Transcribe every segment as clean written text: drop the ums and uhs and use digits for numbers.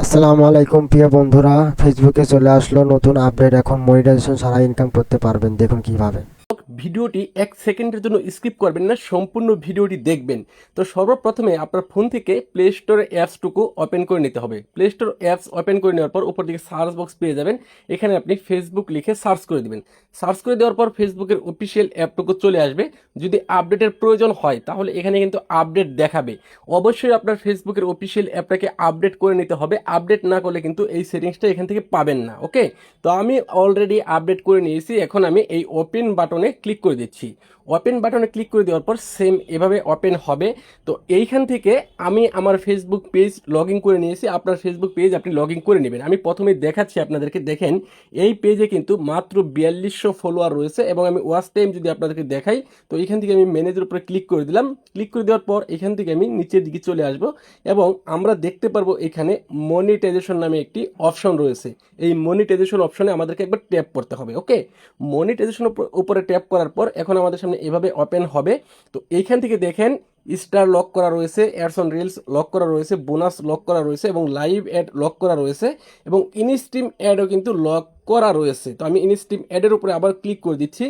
আসসালামু আলাইকুম প্রিয় বন্ধুরা, ফেসবুকে চলে আসলো নতুন আপডেট। এখন মনিটাইজেশন ছাড়া ইনকাম করতে পারবেন, দেখুন কিভাবে। ভিডিওটি 1 সেকেন্ডের জন্য স্কিপ করবেন না, সম্পূর্ণ ভিডিওটি দেখবেন। তো সর্বপ্রথমে আপনার ফোন থেকে প্লে স্টোরে অ্যাপসটুকু ওপেন করে নিতে হবে। প্লে স্টোর অ্যাপস ওপেন করে নেওয়ার পর উপর দিকে সার্চ বক্স পেয়ে যাবেন। এখানে আপনি ফেসবুক লিখে সার্চ করে দিবেন। সার্চ করে দেওয়ার পর ফেসবুকের অফিসিয়াল অ্যাপটুকু চলে আসবে। যদি আপডেটের প্রয়োজন হয় তাহলে এখানে কিন্তু আপডেট দেখাবে। অবশ্যই আপনার ফেসবুকের অফিসিয়াল অ্যাপটাকে আপডেট করে নিতে হবে। আপডেট না করলে কিন্তু এই সেটিংসটা এখান থেকে পাবেন না। ওকে, তো আমি অলরেডি আপডেট করে নিয়েছি। এখন আমি এই ওপেন বাটনে ক্লিক করে দিচ্ছি। ওপেন বাটনে ক্লিক করে দেওয়ার পর সেম এভাবে ওপেন হবে। তো এইখান থেকে আমি আমার ফেসবুক পেজ লগ ইন করে নিয়েছি। আপনার ফেসবুক পেজ আপনি লগ ইন করে নেবেন। আমি প্রথমে দেখাচ্ছি আপনাদেরকে, দেখেন এই পেজে কিন্তু মাত্র 4200 ফলোয়ার রয়েছে। এবং আমি ওয়াচ টাইম যদি আপনাদেরকে দেখাই, তো এখান থেকে আমি ম্যানেজের উপরে ক্লিক করে দিলাম। ক্লিক করে দেওয়ার পর এখান থেকে আমি নিচের দিকে চলে আসব এবং আমরা দেখতে পারবো এখানে মনিটাইজেশন নামে একটি অপশন রয়েছে। এই মনিটাইজেশন অপশনে আমাদেরকে একবার ট্যাপ করতে হবে। ওকে, মনিটাইজেশন উপরে ট্যাপ করার পর এখন আমাদের সামনে এভাবে ওপেন হবে। তো এইখান থেকে দেখেন স্টার লক করা রয়েছে, অ্যাডস অন রিলস লক করা রয়েছে, বোনাস লক করা রয়েছে এবং লাইভ অ্যাড লক করা রয়েছে এবং ইনস্ট্রিম অ্যাডও কিন্তু লক করা রয়েছে। তো আমি ইনস্ট্রিম অ্যাডের উপরে আবার ক্লিক করে দিচ্ছি।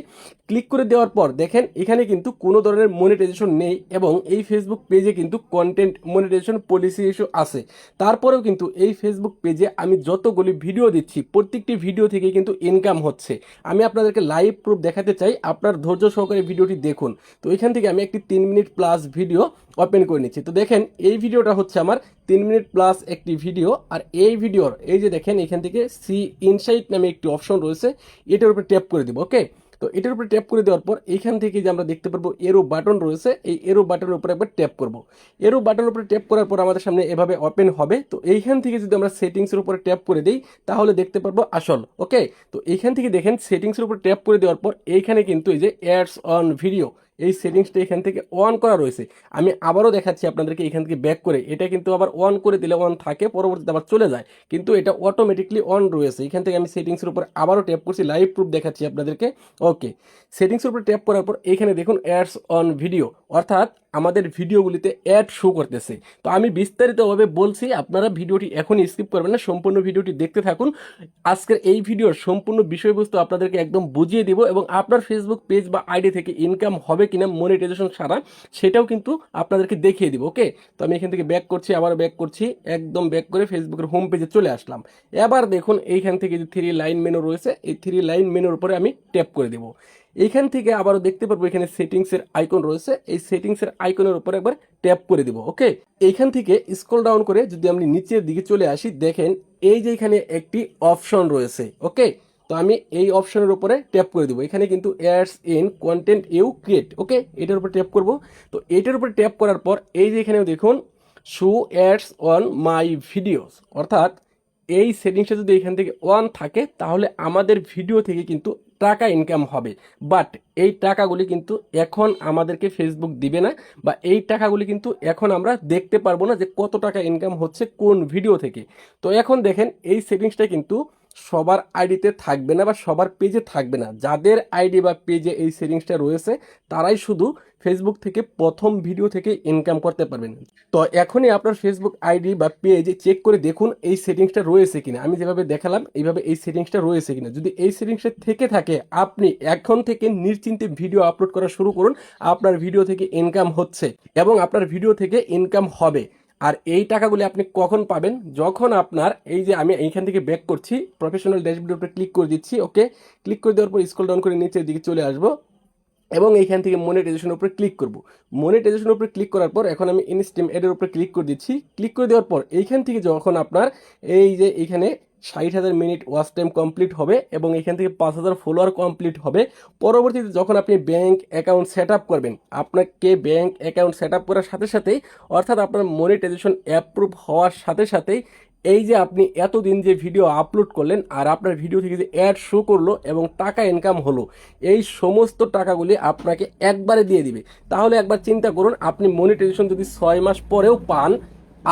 ক্লিক করে দেওয়ার পর দেখেন এখানে কিন্তু কোনো ধরনের মনিটাইজেশন নেই এবং এই ফেসবুক পেজে কিন্তু কন্টেন্ট মনিটাইজেশন পলিসি ইস্যু আছে। তারপরেও কিন্তু এই ফেসবুক পেজে আমি যতগুলি ভিডিও দিচ্ছি প্রত্যেকটি ভিডিও থেকে কিন্তু ইনকাম হচ্ছে। আমি আপনাদেরকে লাইভ প্রুফ দেখাতে চাই, আপনার ধৈর্য সহকারে ভিডিওটি দেখুন। তো এখান থেকে আমি একটি 3 মিনিট প্লাস ভিডিও ওপেন করে নিচ্ছি। তো দেখেন এই ভিডিওটা হচ্ছে আমার 3 মিনিট প্লাস একটি ভিডিও। আর এই ভিডিওর এই যে দেখেন এখান থেকে সি ইনসাইট নামে একটি অপশন রয়েছে, এটার উপরে ট্যাপ করে দিব। ওকে, তো এটার উপরে ট্যাপ করে দেওয়ার পর এইখান থেকে যে আমরা দেখতে পারবো এরো বাটন রয়েছে, এই এরো বাটনের উপরে একবার ট্যাপ করব। এরো বাটনের উপরে ট্যাপ করার পর আমাদের সামনে এভাবে ওপেন হবে। তো এইখান থেকে যদি আমরা সেটিংসের উপরে ট্যাপ করে দিই তাহলে দেখতে পারবো আসল। ওকে, তো এইখান থেকে দেখেন সেটিংসের উপর ট্যাপ করে দেওয়ার পর এইখানে কিন্তু এই যে অ্যাডস অন ভিডিও, এই সেটিংসটা এখান থেকে অন করা রয়েছে। আমি আবারও দেখাচ্ছি আপনাদেরকে, এখান থেকে ব্যাক করে এটা কিন্তু আবার অন করে দিলে অন থাকে, পরবর্তীতে আবার চলে যায়, কিন্তু এটা অটোমেটিকলি অন রয়েছে। এখান থেকে আমি সেটিংসের উপর আবারও ট্যাপ করছি, লাইভ প্রুফ দেখাচ্ছি আপনাদেরকে। ওকে, সেটিংসের উপর ট্যাপ করার পর এখানে দেখুন অ্যাডস অন ভিডিও, অর্থাৎ আমাদের ভিডিওগুলিতে অ্যাড শো করতেছে। তো আমি বিস্তারিতভাবে বলছি, আপনারা ভিডিওটি এখনই স্কিপ করবেন না, সম্পূর্ণ ভিডিওটি দেখতে থাকুন। আজকের এই ভিডিওর সম্পূর্ণ বিষয়বস্তু আপনাদেরকে একদম বুঝিয়ে দিব এবং আপনার ফেসবুক পেজ বা আইডি থেকে ইনকাম হবে কিনা মনিটাইজেশন ছাড়া সেটাও কিন্তু আপনাদেরকে দেখিয়ে দিব। ওকে, তো আমি এখান থেকে ব্যাক করছি, আবার ব্যাক করছি, একদম ব্যাক করে ফেসবুকের হোম পেজে চলে আসলাম। এবার দেখুন এইখান থেকে যে 3 লাইন মেনু রয়েছে, এই 3 লাইন মেনুর উপরে আমি ট্যাপ করে দেবো। এইখান থেকে আবারও দেখতে পারবো এখানে সেটিংসের আইকন রয়েছে, এই সেটিংসের আইকনের উপর একবার ট্যাপ করে দিব। ওকে, এইখান থেকে স্ক্রল ডাউন করে যদি আমি নিচের দিকে চলে আসি, দেখেন এই যে এখানে একটি অপশন রয়েছে। ওকে, তো আমি এই অপশনের উপরে ট্যাপ করে দিব। এখানে কিন্তু ads in content you create, okay, এটার উপর ট্যাপ করব। তো এটার উপর ট্যাপ করার পর এই যে এখানে দেখুন show ads on my videos, অর্থাৎ এই সেটিংসটা যদি এখান থেকে অন থাকে তাহলে আমাদের ভিডিও থেকে কিন্তু টাকা ইনকাম হবে। বাট এই টাকাগুলি কিন্তু এখন আমাদেরকে ফেসবুক দিবে না, বা এই টাকাগুলি কিন্তু এখন আমরা দেখতে পারবো না যে কত টাকা ইনকাম হচ্ছে কোন ভিডিও থেকে। তো এখন দেখেন এই সেটিংসটা কিন্তু সবার আইডিতে থাকবে না বা সবার পেজে থাকবে না। যাদের আইডি বা পেজে এই সেটিংসটা রয়েছে তারাই শুধু ফেসবুক থেকে প্রথম ভিডিও থেকে ইনকাম করতে পারবেন। তো এখনই আপনার ফেসবুক আইডি বা পেজে চেক করে দেখুন এই সেটিংসটা রয়েছে কিনা। আমি যেভাবে দেখালাম এইভাবে এই সেটিংসটা রয়েছে কিনা। যদি এই সেটিংসটা থেকে থাকে আপনি এখন থেকে নিশ্চিন্তে ভিডিও আপলোড করা শুরু করুন। আপনার ভিডিও থেকে ইনকাম হচ্ছে এবং আপনার ভিডিও থেকে ইনকাম হবে। আর এই টাকাগুলি আপনি কখন পাবেন? যখন আপনার এই যে আমি এইখান থেকে ব্যাক করছি, প্রফেশনাল ড্যাশবোর্ডের উপরে ক্লিক করে দিচ্ছি। ওকে, ক্লিক করে দেওয়ার পর স্ক্রল ডাউন করে নিচের দিকে চলে আসবো এবং এইখান থেকে মনিটাইজেশনের উপরে ক্লিক করব। মনিটাইজেশনের উপরে ক্লিক করার পর এখন আমি ইনস্ট্রিম অ্যাডের উপরে ক্লিক করে দিচ্ছি। ক্লিক করে দেওয়ার পর এইখান থেকে যখন আপনার এই যে এখানে 60,000 মিনিট ওয়াচ টাইম কমপ্লিট হবে এবং এখান থেকে 5,000 ফলোয়ার কমপ্লিট হবে, পরবর্তীতে যখন আপনি ব্যাঙ্ক অ্যাকাউন্ট সেট আপ করবেন, আপনাকে ব্যাঙ্ক অ্যাকাউন্ট সেট আপ করার সাথে সাথেই, অর্থাৎ আপনার মনিটাইজেশন অ্যাপ্রুভ হওয়ার সাথে সাথেই এই যে আপনি এতদিন যে ভিডিও আপলোড করলেন আর আপনার ভিডিও থেকে যে অ্যাড শো করলো এবং টাকা ইনকাম হলো, এই সমস্ত টাকাগুলি আপনাকে একবারে দিয়ে দিবে। তাহলে একবার চিন্তা করুন, আপনি মনিটাইজেশন যদি 6 মাস পরেও পান,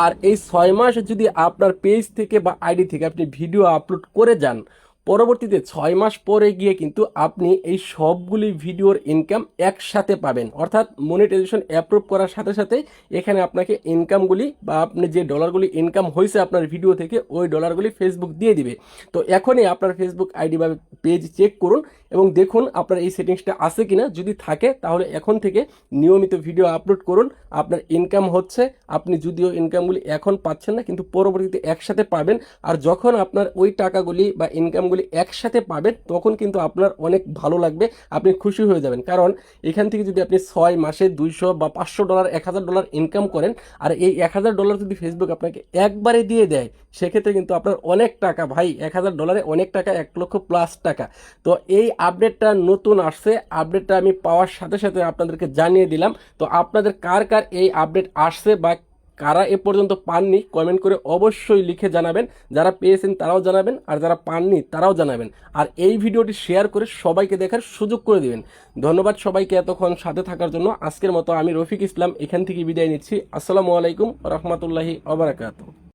আর এই 6 মাস যদি আপনার পেজ থেকে বা আইডি থেকে আপনি ভিডিও আপলোড করে যান, পরবর্তীতে 6 মাস পরে গিয়ে কিন্তু আপনি এই সবগুলি ভিডিওর ইনকাম একসাথে পাবেন। অর্থাৎ মনিটাইজেশন অ্যাপ্রুভ করার সাথে সাথে এখানে আপনাকে ইনকামগুলি বা আপনি যে ডলারগুলি ইনকাম হয়েছে আপনার ভিডিও থেকে ওই ডলারগুলি ফেসবুক দিয়ে দিবে। তো এখনই আপনার ফেসবুক আইডি বা পেজ চেক করুন এবং দেখুন আপনার এই সেটিংসটা আছে কিনা। যদি থাকে তাহলে এখন থেকে নিয়মিত ভিডিও আপলোড করুন, আপনার ইনকাম হচ্ছে। আপনি যদিও ইনকামগুলি এখন পাচ্ছেন না, কিন্তু পরবর্তীতে একসাথে পাবেন। আর যখন আপনার ওই টাকাগুলি বা ইনকামগুলি একসাথে পাবেন তখন কিন্তু আপনার অনেক ভালো লাগবে, আপনি খুশি হয়ে যাবেন। কারণ এখান থেকে যদি আপনি 6 মাসে 200 বা 500 ডলার, 1000 ডলার ইনকাম করেন, আর এই 1000 ডলার যদি ফেসবুক আপনাকে একবারে দিয়ে দেয়, সেক্ষেত্রে কিন্তু আপনার অনেক টাকা ভাই। 1000 ডলারে অনেক টাকা, 1 লক্ষ প্লাস টাকা। তো এই আপডেটটা নতুন আসছে, আপডেটটা আমি পাওয়ার সাথে সাথে আপনাদেরকে জানিয়ে দিলাম। তো আপনাদের কার কার এই আপডেট আসছে বা কারা এ পর্যন্ত পাননি, কমেন্ট করে অবশ্যই লিখে জানাবেন। যারা পেয়েছেন তারাও জানাবেন, আর যারা পাননি তারাও জানাবেন। আর এই ভিডিওটি শেয়ার করে সবাইকে দেখার সুযোগ করে দিবেন। ধন্যবাদ সবাইকে এতক্ষণ সাথে থাকার জন্য। আজকের মতো আমি রফিক ইসলাম এখান থেকে বিদায় নিচ্ছি। আসসালামু আলাইকুম রহমতুল্লাহি ওয়া বারাকাতুহু।